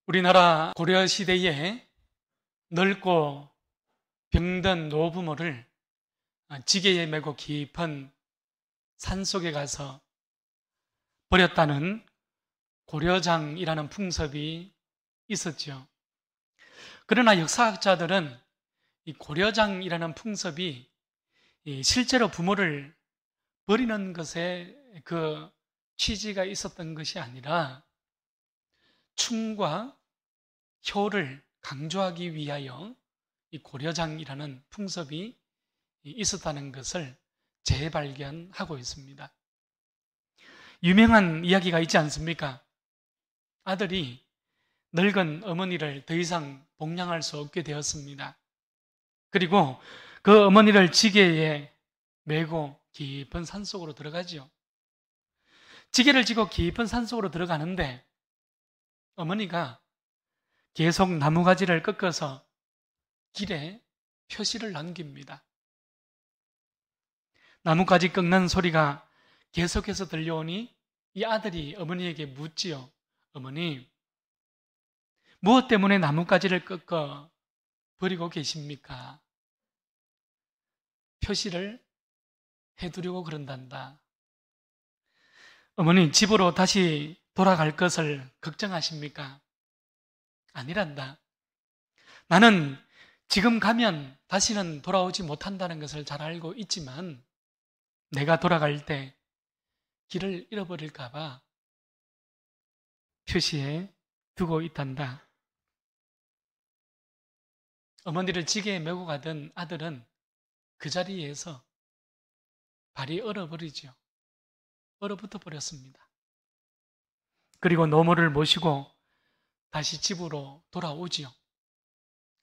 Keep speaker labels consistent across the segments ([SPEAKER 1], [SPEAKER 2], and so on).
[SPEAKER 1] 우리나라 고려시대에 넓고 병든 노부모를 지게에 메고 깊은 산속에 가서 버렸다는 고려장이라는 풍습이 있었죠. 그러나 역사학자들은 이 고려장이라는 풍습이 실제로 부모를 버리는 것에 그 취지가 있었던 것이 아니라 충과 효를 강조하기 위하여 이 고려장이라는 풍습이 있었다는 것을 재발견하고 있습니다. 유명한 이야기가 있지 않습니까? 아들이 늙은 어머니를 더 이상 복양할 수 없게 되었습니다. 그리고 그 어머니를 지게에 메고 깊은 산속으로 들어가죠. 지게를 지고 깊은 산속으로 들어가는데 어머니가 계속 나무가지를 꺾어서 길에 표시를 남깁니다. 나뭇가지 꺾는 소리가 계속해서 들려오니 이 아들이 어머니에게 묻지요. 어머니, 무엇 때문에 나뭇가지를 꺾어 버리고 계십니까? 표시를 해두려고 그런단다. 어머니, 집으로 다시 돌아갈 것을 걱정하십니까? 아니란다. 나는 지금 가면 다시는 돌아오지 못한다는 것을 잘 알고 있지만 내가 돌아갈 때 길을 잃어버릴까 봐 표시해 두고 있단다. 어머니를 지게에 메고 가던 아들은 그 자리에서 발이 얼어버리죠. 얼어붙어 버렸습니다. 그리고 노모를 모시고 다시 집으로 돌아오지요.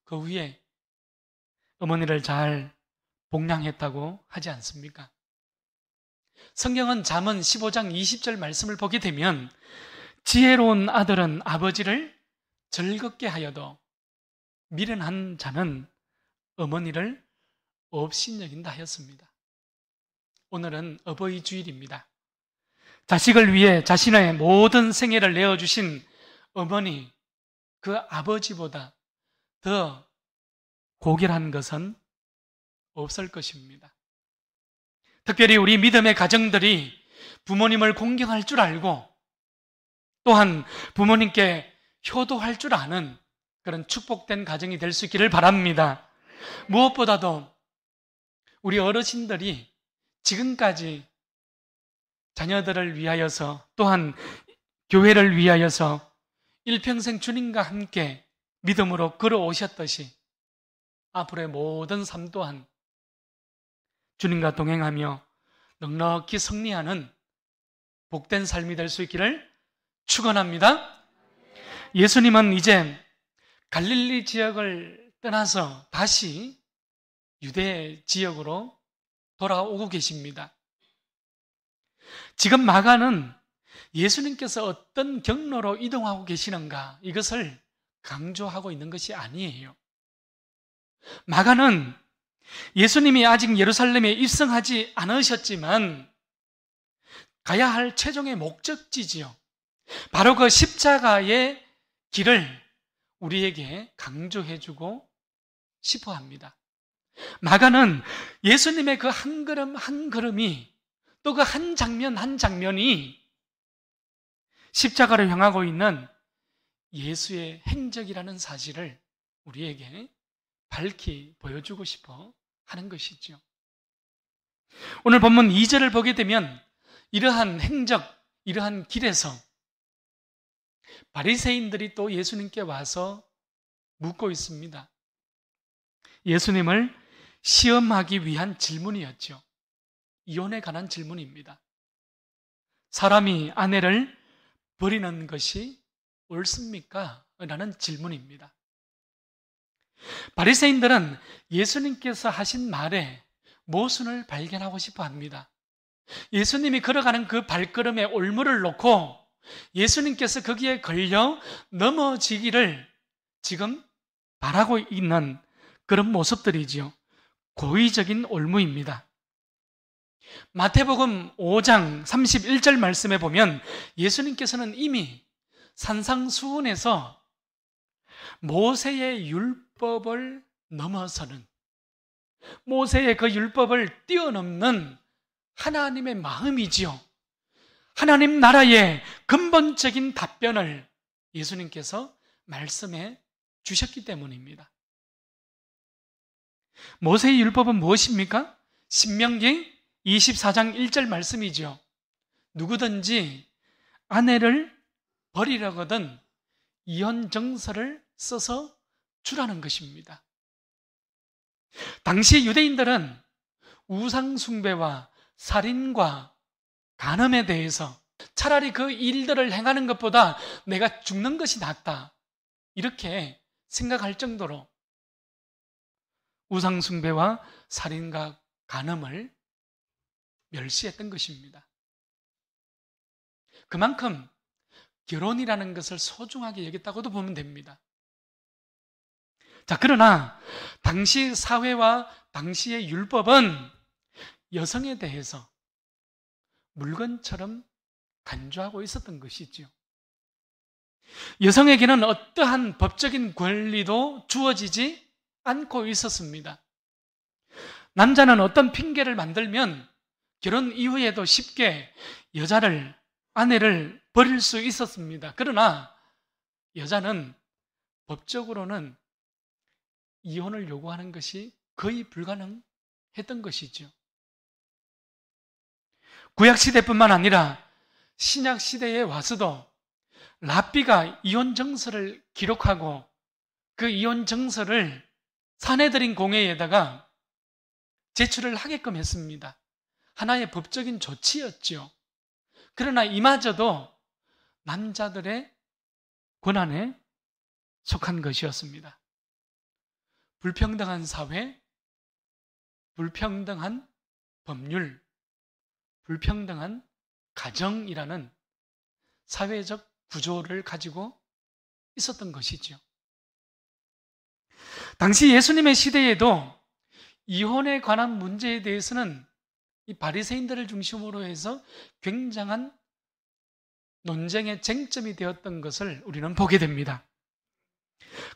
[SPEAKER 1] 그 후에 어머니를 잘 복양했다고 하지 않습니까? 성경은 잠언 15장 20절 말씀을 보게 되면 지혜로운 아들은 아버지를 즐겁게 하여도 미련한 자는 어머니를 업신여긴다 하였습니다. 오늘은 어버이 주일입니다. 자식을 위해 자신의 모든 생애를 내어주신 어머니, 그 아버지보다 더 고결한 것은 없을 것입니다. 특별히 우리 믿음의 가정들이 부모님을 공경할 줄 알고 또한 부모님께 효도할 줄 아는 그런 축복된 가정이 될 수 있기를 바랍니다. 무엇보다도 우리 어르신들이 지금까지 자녀들을 위하여서 또한 교회를 위하여서 일평생 주님과 함께 믿음으로 걸어오셨듯이 앞으로의 모든 삶 또한 주님과 동행하며 넉넉히 승리하는 복된 삶이 될 수 있기를 축원합니다. 예수님은 이제 갈릴리 지역을 떠나서 다시 유대 지역으로 돌아오고 계십니다. 지금 마가는 예수님께서 어떤 경로로 이동하고 계시는가 이것을 강조하고 있는 것이 아니에요. 마가는 예수님이 아직 예루살렘에 입성하지 않으셨지만 가야 할 최종의 목적지지요. 바로 그 십자가의 길을 우리에게 강조해주고 싶어 합니다. 마가는 예수님의 그 한 걸음 한 걸음이 또 그 한 장면 한 장면이 십자가를 향하고 있는 예수의 행적이라는 사실을 우리에게 밝히 보여주고 싶어 하는 것이죠. 오늘 본문 2절을 보게 되면 이러한 행적, 이러한 길에서 바리새인들이 또 예수님께 와서 묻고 있습니다. 예수님을 시험하기 위한 질문이었죠. 이혼에 관한 질문입니다. 사람이 아내를 버리는 것이 옳습니까? 라는 질문입니다. 바리새인들은 예수님께서 하신 말에 모순을 발견하고 싶어 합니다. 예수님이 걸어가는 그 발걸음에 올무를 놓고 예수님께서 거기에 걸려 넘어지기를 지금 바라고 있는 그런 모습들이지요. 고의적인 올무입니다. 마태복음 5장 31절 말씀에 보면 예수님께서는 이미 산상수훈에서 모세의 율법을 넘어서는, 모세의 그 율법을 뛰어넘는 하나님의 마음이지요. 하나님 나라의 근본적인 답변을 예수님께서 말씀해 주셨기 때문입니다. 모세의 율법은 무엇입니까? 신명기 24장 1절 말씀이죠. 누구든지 아내를 버리려거든 이혼정서를 써서 주라는 것입니다. 당시 유대인들은 우상숭배와 살인과 간음에 대해서 차라리 그 일들을 행하는 것보다 내가 죽는 것이 낫다, 이렇게 생각할 정도로 우상숭배와 살인과 간음을 멸시했던 것입니다. 그만큼 결혼이라는 것을 소중하게 여겼다고도 보면 됩니다. 자, 그러나 당시 사회와 당시의 율법은 여성에 대해서 물건처럼 간주하고 있었던 것이죠. 여성에게는 어떠한 법적인 권리도 주어지지 않고 있었습니다. 남자는 어떤 핑계를 만들면 결혼 이후에도 쉽게 여자를, 아내를 버릴 수 있었습니다. 그러나 여자는 법적으로는 이혼을 요구하는 것이 거의 불가능했던 것이죠. 구약시대뿐만 아니라 신약시대에 와서도 랍비가 이혼 정서를 기록하고 그 이혼 정서를 사내들인 공회에다가 제출을 하게끔 했습니다. 하나의 법적인 조치였죠. 그러나 이마저도 남자들의 권한에 속한 것이었습니다. 불평등한 사회, 불평등한 법률, 불평등한 가정이라는 사회적 구조를 가지고 있었던 것이죠. 당시 예수님의 시대에도 이혼에 관한 문제에 대해서는 이 바리새인들을 중심으로 해서 굉장한 논쟁의 쟁점이 되었던 것을 우리는 보게 됩니다.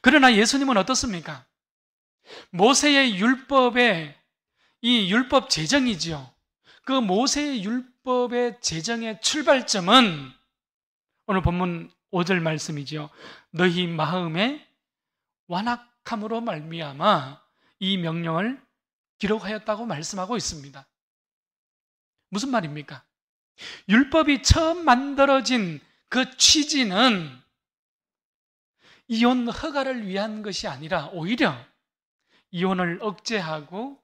[SPEAKER 1] 그러나 예수님은 어떻습니까? 모세의 율법의 이 율법 제정이지요. 그 모세의 율법의 제정의 출발점은 오늘 본문 5절 말씀이지요. 너희 마음의 완악함으로 말미암아 이 명령을 기록하였다고 말씀하고 있습니다. 무슨 말입니까? 율법이 처음 만들어진 그 취지는 이혼 허가를 위한 것이 아니라 오히려 이혼을 억제하고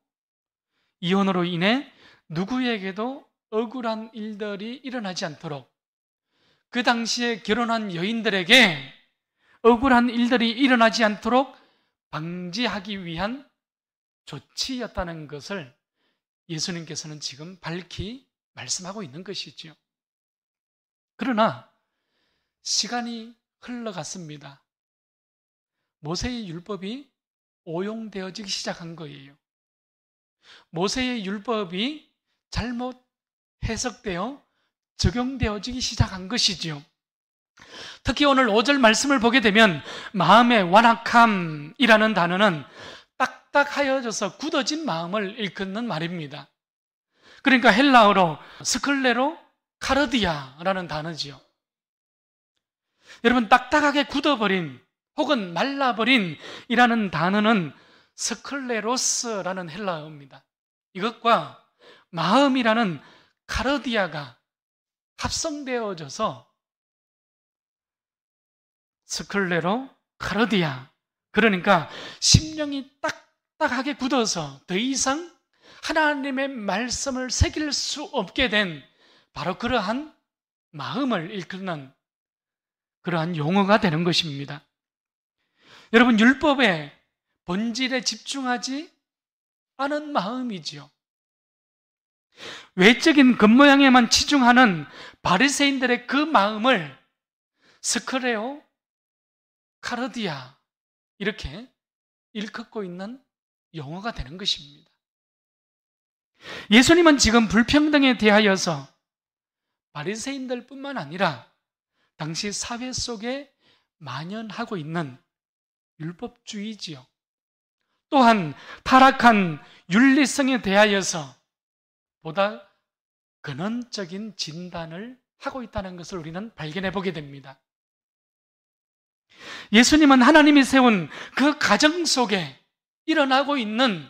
[SPEAKER 1] 이혼으로 인해 누구에게도 억울한 일들이 일어나지 않도록, 그 당시에 결혼한 여인들에게 억울한 일들이 일어나지 않도록 방지하기 위한 조치였다는 것을 예수님께서는 지금 밝히 말씀하고 있는 것이지요. 그러나 시간이 흘러갔습니다. 모세의 율법이 오용되어지기 시작한 거예요. 모세의 율법이 잘못 해석되어 적용되어지기 시작한 것이지요. 특히 오늘 5절 말씀을 보게 되면 마음의 완악함이라는 단어는 딱딱하여져서 굳어진 마음을 일컫는 말입니다. 그러니까 헬라어로 스클레로 카르디아라는 단어지요. 여러분, 딱딱하게 굳어버린 혹은 말라버린 이라는 단어는 스클레로스라는 헬라어입니다. 이것과 마음이라는 카르디아가 합성되어져서 스클레로 카르디아, 그러니까 심령이 딱딱하게 굳어서 더 이상 하나님의 말씀을 새길 수 없게 된 바로 그러한 마음을 일컫는 그러한 용어가 되는 것입니다. 여러분, 율법의 본질에 집중하지 않은 마음이지요. 외적인 겉모양에만 치중하는 바리새인들의 그 마음을 스크레오 카르디아 이렇게 일컫고 있는 용어가 되는 것입니다. 예수님은 지금 불평등에 대하여서 바리새인들뿐만 아니라 당시 사회 속에 만연하고 있는 율법주의지요. 또한 타락한 윤리성에 대하여서 보다 근원적인 진단을 하고 있다는 것을 우리는 발견해 보게 됩니다. 예수님은 하나님이 세운 그 가정 속에 일어나고 있는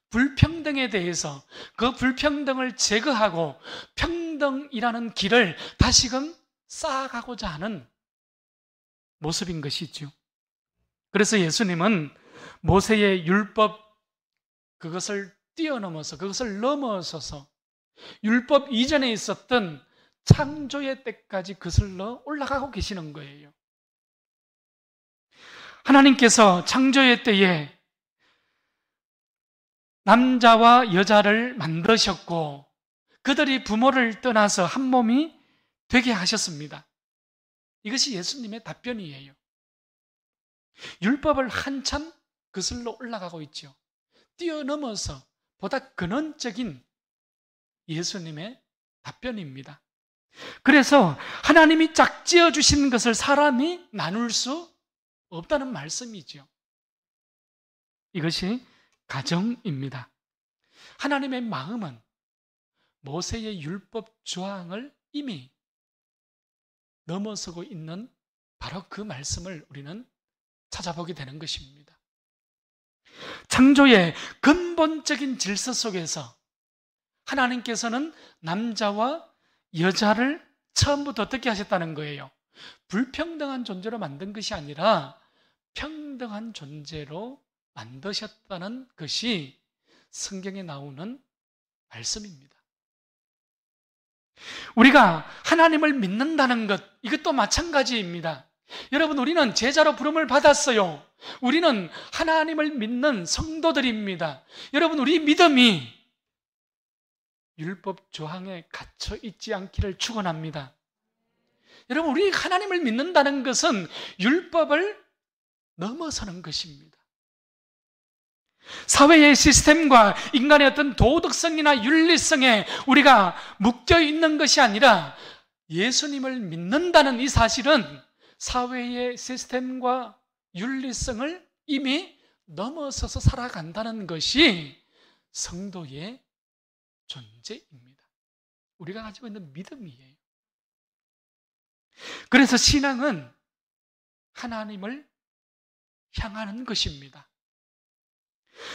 [SPEAKER 1] 불평등에 대해서 그 불평등을 제거하고 평등이라는 길을 다시금 쌓아가고자 하는 모습인 것이죠. 그래서 예수님은 모세의 율법 그것을 뛰어넘어서 그것을 넘어서서 율법 이전에 있었던 창조의 때까지 거슬러 올라가고 계시는 거예요. 하나님께서 창조의 때에 남자와 여자를 만드셨고 그들이 부모를 떠나서 한 몸이 되게 하셨습니다. 이것이 예수님의 답변이에요. 율법을 한참 거슬러 올라가고 있죠. 뛰어넘어서 보다 근원적인 예수님의 답변입니다. 그래서 하나님이 짝지어 주신 것을 사람이 나눌 수 없다는 말씀이죠. 이것이 가정입니다. 하나님의 마음은 모세의 율법 조항을 이미 넘어서고 있는 바로 그 말씀을 우리는 찾아보게 되는 것입니다. 창조의 근본적인 질서 속에서 하나님께서는 남자와 여자를 처음부터 어떻게 하셨다는 거예요? 불평등한 존재로 만든 것이 아니라 평등한 존재로 만드셨다는 것이 성경에 나오는 말씀입니다. 우리가 하나님을 믿는다는 것, 이것도 마찬가지입니다. 여러분, 우리는 제자로 부름을 받았어요. 우리는 하나님을 믿는 성도들입니다. 여러분, 우리 믿음이 율법 조항에 갇혀 있지 않기를 축원합니다. 여러분, 우리 하나님을 믿는다는 것은 율법을 넘어서는 것입니다. 사회의 시스템과 인간의 어떤 도덕성이나 윤리성에 우리가 묶여 있는 것이 아니라 예수님을 믿는다는 이 사실은 사회의 시스템과 윤리성을 이미 넘어서서 살아간다는 것이 성도의 존재입니다. 우리가 가지고 있는 믿음이에요. 그래서 신앙은 하나님을 향하는 것입니다.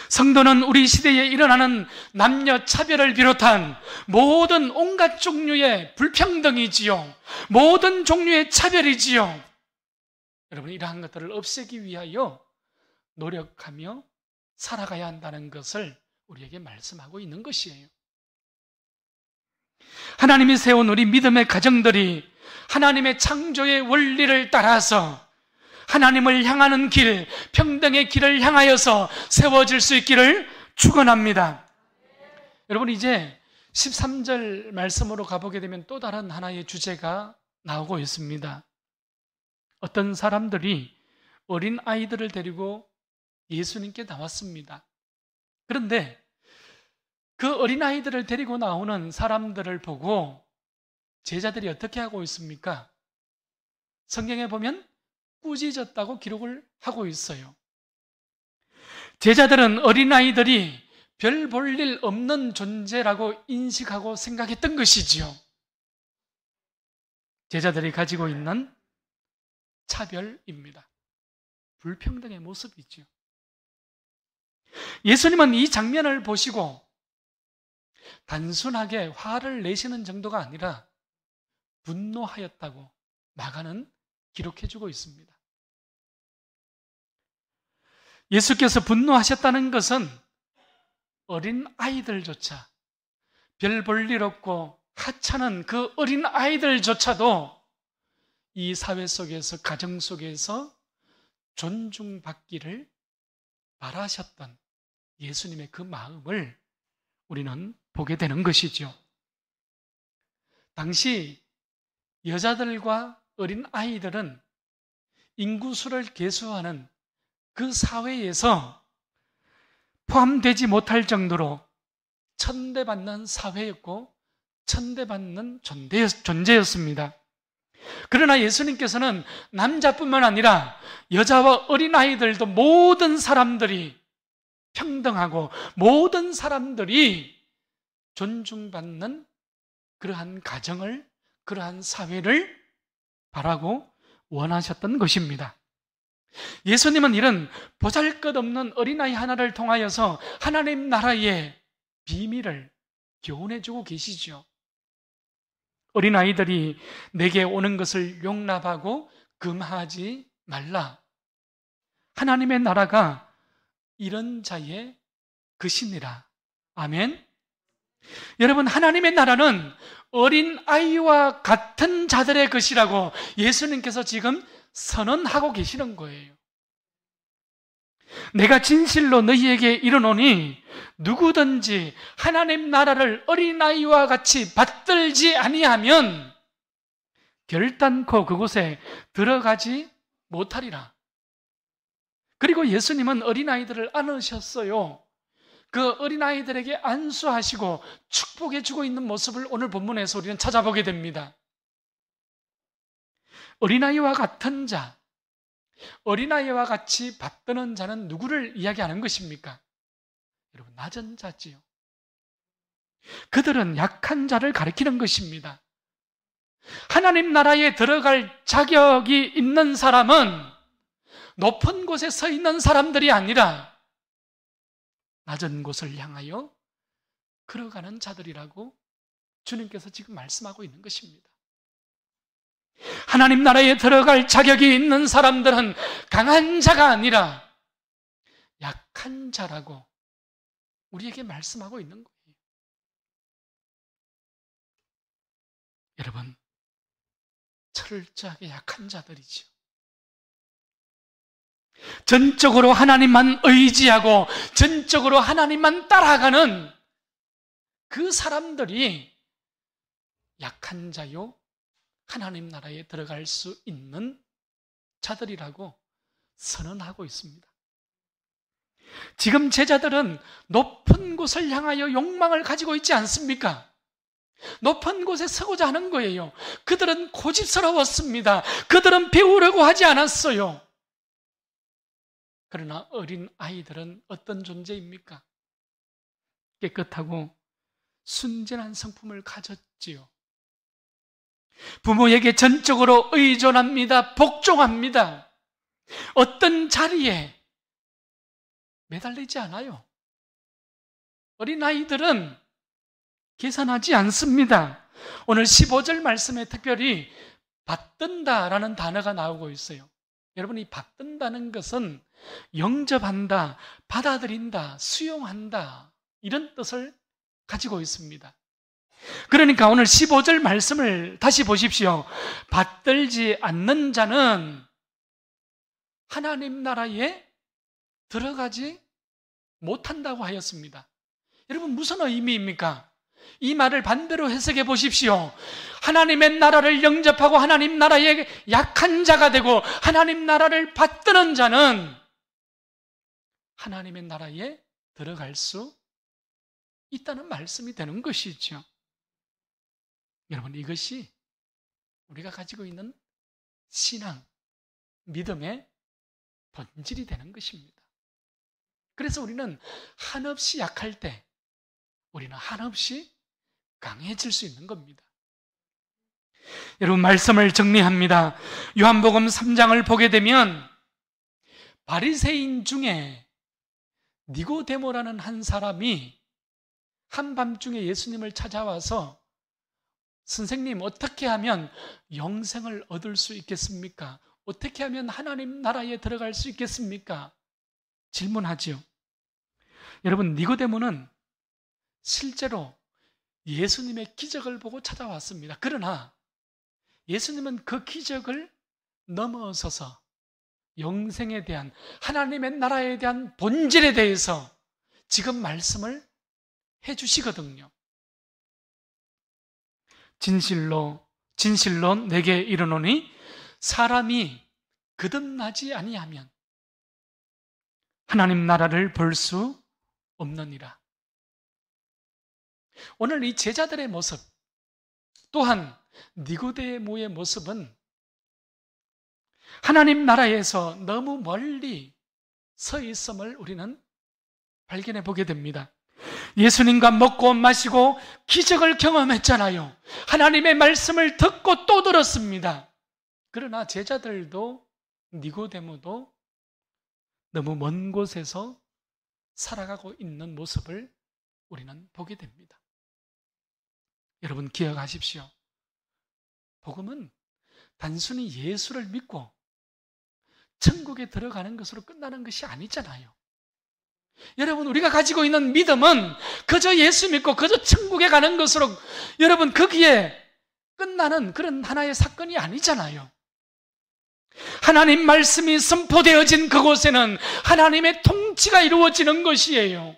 [SPEAKER 1] 성도는 우리 시대에 일어나는 남녀 차별을 비롯한 모든 온갖 종류의 불평등이지요. 모든 종류의 차별이지요. 여러분, 이러한 것들을 없애기 위하여 노력하며 살아가야 한다는 것을 우리에게 말씀하고 있는 것이에요. 하나님이 세운 우리 믿음의 가정들이 하나님의 창조의 원리를 따라서 하나님을 향하는 길, 평등의 길을 향하여서 세워질 수 있기를 축원합니다. 여러분, 이제 13절 말씀으로 가보게 되면 또 다른 하나의 주제가 나오고 있습니다. 어떤 사람들이 어린 아이들을 데리고 예수님께 나왔습니다. 그런데 그 어린 아이들을 데리고 나오는 사람들을 보고 제자들이 어떻게 하고 있습니까? 성경에 보면 꾸짖었다고 기록을 하고 있어요. 제자들은 어린아이들이 별 볼 일 없는 존재라고 인식하고 생각했던 것이지요. 제자들이 가지고 있는 차별입니다. 불평등의 모습이지요. 예수님은 이 장면을 보시고 단순하게 화를 내시는 정도가 아니라 분노하였다고 마가는 기록해주고 있습니다. 예수께서 분노하셨다는 것은 어린 아이들조차 별 볼 일 없고 하찮은 그 어린 아이들조차도 이 사회 속에서, 가정 속에서 존중받기를 바라셨던 예수님의 그 마음을 우리는 보게 되는 것이죠. 당시 여자들과 어린 아이들은 인구수를 계수하는 그 사회에서 포함되지 못할 정도로 천대받는 사회였고 천대받는 존재였습니다. 그러나 예수님께서는 남자뿐만 아니라 여자와 어린아이들도 모든 사람들이 평등하고 모든 사람들이 존중받는 그러한 가정을, 그러한 사회를 바라고 원하셨던 것입니다. 예수님은 이런 보잘것없는 어린아이 하나를 통하여서 하나님 나라의 비밀을 교훈해주고 계시죠. 어린아이들이 내게 오는 것을 용납하고 금하지 말라. 하나님의 나라가 이런 자의 것이니라. 아멘. 여러분, 하나님의 나라는 어린아이와 같은 자들의 것이라고 예수님께서 지금 선언하고 계시는 거예요. 내가 진실로 너희에게 이르노니 누구든지 하나님 나라를 어린아이와 같이 받들지 아니하면 결단코 그곳에 들어가지 못하리라. 그리고 예수님은 어린아이들을 안으셨어요. 그 어린아이들에게 안수하시고 축복해 주고 있는 모습을 오늘 본문에서 우리는 찾아보게 됩니다. 어린아이와 같은 자, 어린아이와 같이 받드는 자는 누구를 이야기하는 것입니까? 여러분, 낮은 자지요. 그들은 약한 자를 가리키는 것입니다. 하나님 나라에 들어갈 자격이 있는 사람은 높은 곳에 서 있는 사람들이 아니라 낮은 곳을 향하여 걸어가는 자들이라고 주님께서 지금 말씀하고 있는 것입니다. 하나님 나라에 들어갈 자격이 있는 사람들은 강한 자가 아니라 약한 자라고 우리에게 말씀하고 있는 거예요. 여러분, 철저하게 약한 자들이죠. 전적으로 하나님만 의지하고 전적으로 하나님만 따라가는 그 사람들이 약한 자요, 하나님 나라에 들어갈 수 있는 자들이라고 선언하고 있습니다. 지금 제자들은 높은 곳을 향하여 욕망을 가지고 있지 않습니까? 높은 곳에 서고자 하는 거예요. 그들은 고집스러웠습니다. 그들은 배우려고 하지 않았어요. 그러나 어린 아이들은 어떤 존재입니까? 깨끗하고 순전한 성품을 가졌지요. 부모에게 전적으로 의존합니다. 복종합니다. 어떤 자리에 매달리지 않아요. 어린아이들은 계산하지 않습니다. 오늘 15절 말씀에 특별히 받든다라는 단어가 나오고 있어요. 여러분, 이 받든다는 것은 영접한다, 받아들인다, 수용한다, 이런 뜻을 가지고 있습니다. 그러니까 오늘 15절 말씀을 다시 보십시오. 받들지 않는 자는 하나님 나라에 들어가지 못한다고 하였습니다. 여러분, 무슨 의미입니까? 이 말을 반대로 해석해 보십시오. 하나님의 나라를 영접하고 하나님 나라의 약한 자가 되고 하나님 나라를 받드는 자는 하나님의 나라에 들어갈 수 있다는 말씀이 되는 것이죠. 여러분, 이것이 우리가 가지고 있는 신앙, 믿음의 본질이 되는 것입니다. 그래서 우리는 한없이 약할 때 우리는 한없이 강해질 수 있는 겁니다. 여러분, 말씀을 정리합니다. 요한복음 3장을 보게 되면 바리새인 중에 니고데모라는 한 사람이 한밤중에 예수님을 찾아와서 선생님, 어떻게 하면 영생을 얻을 수 있겠습니까? 어떻게 하면 하나님 나라에 들어갈 수 있겠습니까? 질문하지요. 여러분, 니고데모는 실제로 예수님의 기적을 보고 찾아왔습니다. 그러나 예수님은 그 기적을 넘어서서 영생에 대한, 하나님의 나라에 대한 본질에 대해서 지금 말씀을 해주시거든요. 진실로 내게 이르노니 사람이 거듭나지 아니하면 하나님 나라를 볼 수 없느니라. 오늘 이 제자들의 모습, 또한 니고데모의 모습은 하나님 나라에서 너무 멀리 서 있음을 우리는 발견해 보게 됩니다. 예수님과 먹고 마시고 기적을 경험했잖아요. 하나님의 말씀을 듣고 또 들었습니다. 그러나 제자들도 니고데모도 너무 먼 곳에서 살아가고 있는 모습을 우리는 보게 됩니다. 여러분 기억하십시오. 복음은 단순히 예수를 믿고 천국에 들어가는 것으로 끝나는 것이 아니잖아요. 여러분, 우리가 가지고 있는 믿음은 그저 예수 믿고 그저 천국에 가는 것으로 여러분 거기에 끝나는 그런 하나의 사건이 아니잖아요. 하나님 말씀이 선포되어진 그곳에는 하나님의 통치가 이루어지는 것이에요.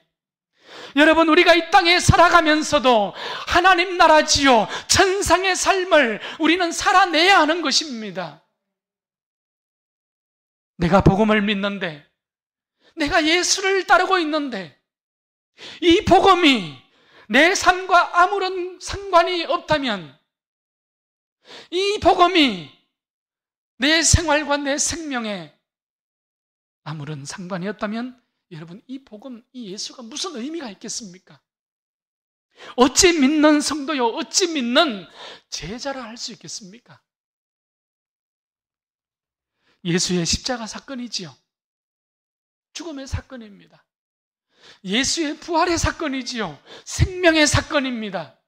[SPEAKER 1] 여러분, 우리가 이 땅에 살아가면서도 하나님 나라지요 천상의 삶을 우리는 살아내야 하는 것입니다. 내가 복음을 믿는데, 내가 예수를 따르고 있는데 이 복음이 내 삶과 아무런 상관이 없다면, 이 복음이 내 생활과 내 생명에 아무런 상관이 없다면 여러분, 이 복음, 이 예수가 무슨 의미가 있겠습니까? 어찌 믿는 성도요, 어찌 믿는 제자라 할 수 있겠습니까? 예수의 십자가 사건이지요. 죽음의 사건입니다. 예수의 부활의 사건이지요. 생명의 사건입니다.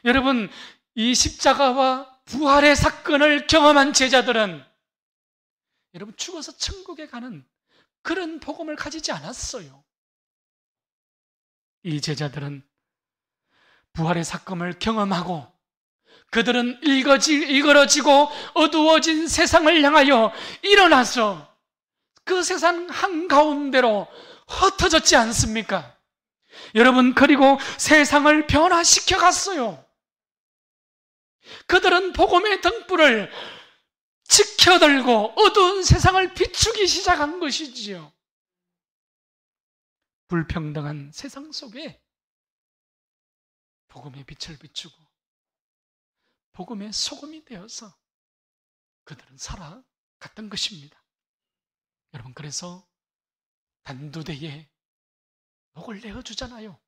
[SPEAKER 1] 여러분, 이 십자가와 부활의 사건을 경험한 제자들은 여러분 죽어서 천국에 가는 그런 복음을 가지지 않았어요. 이 제자들은 부활의 사건을 경험하고 그들은 일그러지고 어두워진 세상을 향하여 일어나서 그 세상 한가운데로 흩어졌지 않습니까? 여러분, 그리고 세상을 변화시켜 갔어요. 그들은 복음의 등불을 지켜들고 어두운 세상을 비추기 시작한 것이지요. 불평등한 세상 속에 복음의 빛을 비추고 복음의 소금이 되어서 그들은 살아갔던 것입니다. 여러분, 그래서 단두대에 목을 내어주잖아요.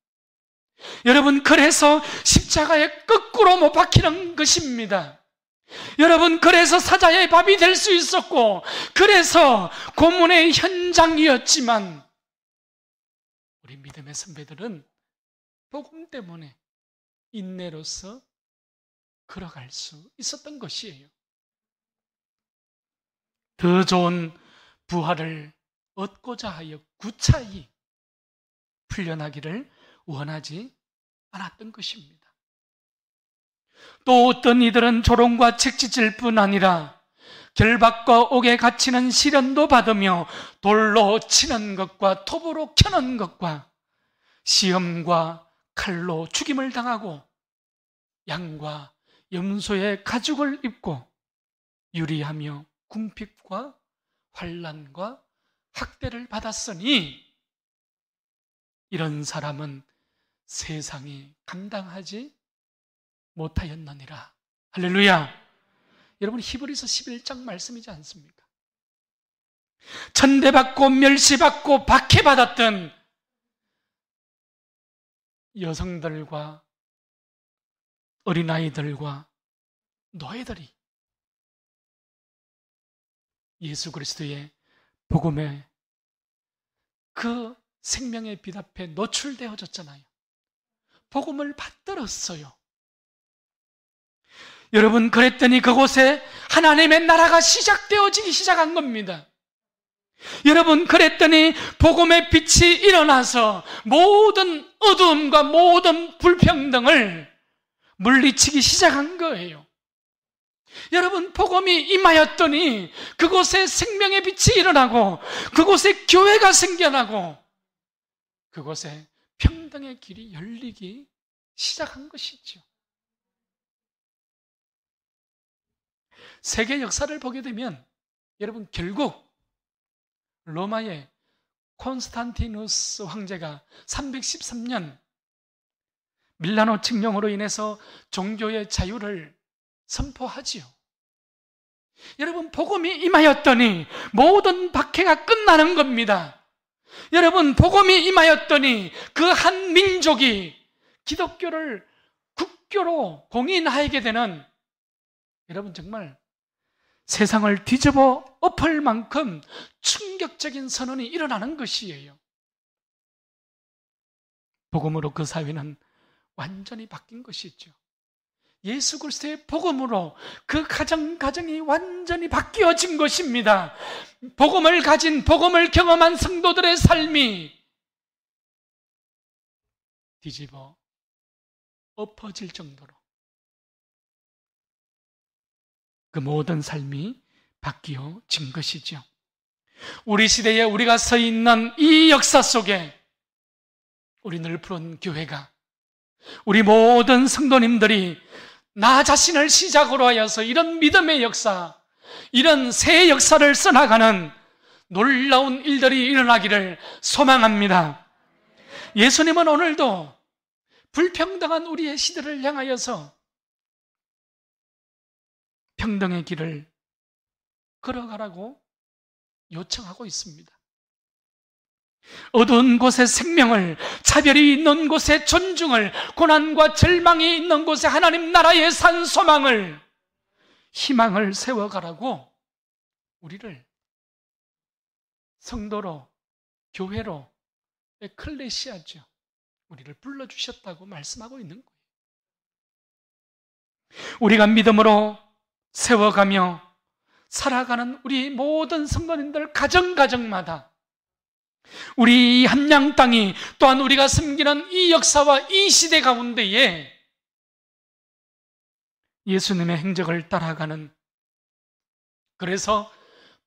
[SPEAKER 1] 여러분, 그래서 십자가에 거꾸로 못 박히는 것입니다. 여러분, 그래서 사자의 밥이 될 수 있었고, 그래서 고문의 현장이었지만 우리 믿음의 선배들은 복음 때문에 인내로서 걸어갈 수 있었던 것이에요. 더 좋은 부활을 얻고자 하여 구차히 풀려나기를 원하지 않았던 것입니다. 또 어떤 이들은 조롱과 책짓질 뿐 아니라 결박과 옥에 갇히는 시련도 받으며 돌로 치는 것과 톱으로 켜는 것과 시험과 칼로 죽임을 당하고 양과 염소의 가죽을 입고 유리하며 궁핍과 환난과 학대를 받았으니 이런 사람은 세상이 감당하지 못하였느니라. 할렐루야. 여러분, 히브리서 11장 말씀이지 않습니까? 천대받고 멸시받고 박해받았던 여성들과 어린아이들과 노예들이 예수 그리스도의 복음에 그 생명의 빛 앞에 노출되어졌잖아요. 복음을 받들었어요. 여러분, 그랬더니 그곳에 하나님의 나라가 시작되어지기 시작한 겁니다. 여러분, 그랬더니 복음의 빛이 일어나서 모든 어두움과 모든 불평등을 물리치기 시작한 거예요. 여러분, 복음이 임하였더니 그곳에 생명의 빛이 일어나고 그곳에 교회가 생겨나고 그곳에 평등의 길이 열리기 시작한 것이죠. 세계 역사를 보게 되면 여러분, 결국 로마의 콘스탄티누스 황제가 313년 밀라노 칙령으로 인해서 종교의 자유를 선포하지요. 여러분, 복음이 임하였더니 모든 박해가 끝나는 겁니다. 여러분, 복음이 임하였더니 그 한 민족이 기독교를 국교로 공인하게 되는, 여러분, 정말 세상을 뒤집어 엎을 만큼 충격적인 선언이 일어나는 것이에요. 복음으로 그 사회는 완전히 바뀐 것이죠. 예수 그리스도의 복음으로 그 가정이 완전히 바뀌어진 것입니다. 복음을 가진, 복음을 경험한 성도들의 삶이 뒤집어 엎어질 정도로 그 모든 삶이 바뀌어진 것이죠. 우리 시대에 우리가 서 있는 이 역사 속에 우리 늘푸른 교회가, 우리 모든 성도님들이 나 자신을 시작으로 하여서 이런 믿음의 역사, 이런 새 역사를 써나가는 놀라운 일들이 일어나기를 소망합니다. 예수님은 오늘도 불평등한 우리의 시대를 향하여서 평등의 길을 걸어가라고 요청하고 있습니다. 어두운 곳에 생명을, 차별이 있는 곳에 존중을, 고난과 절망이 있는 곳에 하나님 나라의 산 소망을, 희망을 세워가라고 우리를 성도로, 교회로, 에클레시아죠, 우리를 불러주셨다고 말씀하고 있는 거예요. 우리가 믿음으로 세워가며 살아가는 우리 모든 성도님들 가정마다 우리 함양 땅이, 또한 우리가 섬기는 이 역사와 이 시대 가운데에 예수님의 행적을 따라가는, 그래서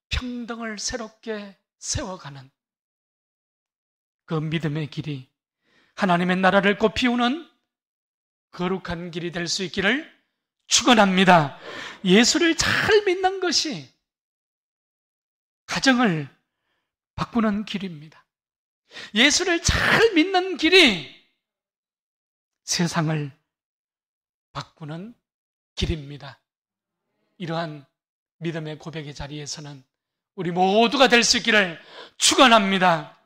[SPEAKER 1] 평등을 새롭게 세워가는 그 믿음의 길이 하나님의 나라를 꽃피우는 거룩한 길이 될 수 있기를 축원합니다. 예수를 잘 믿는 것이 가정을 바꾸는 길입니다. 예수를 잘 믿는 길이 세상을 바꾸는 길입니다. 이러한 믿음의 고백의 자리에서는 우리 모두가 될 수 있기를 축원합니다.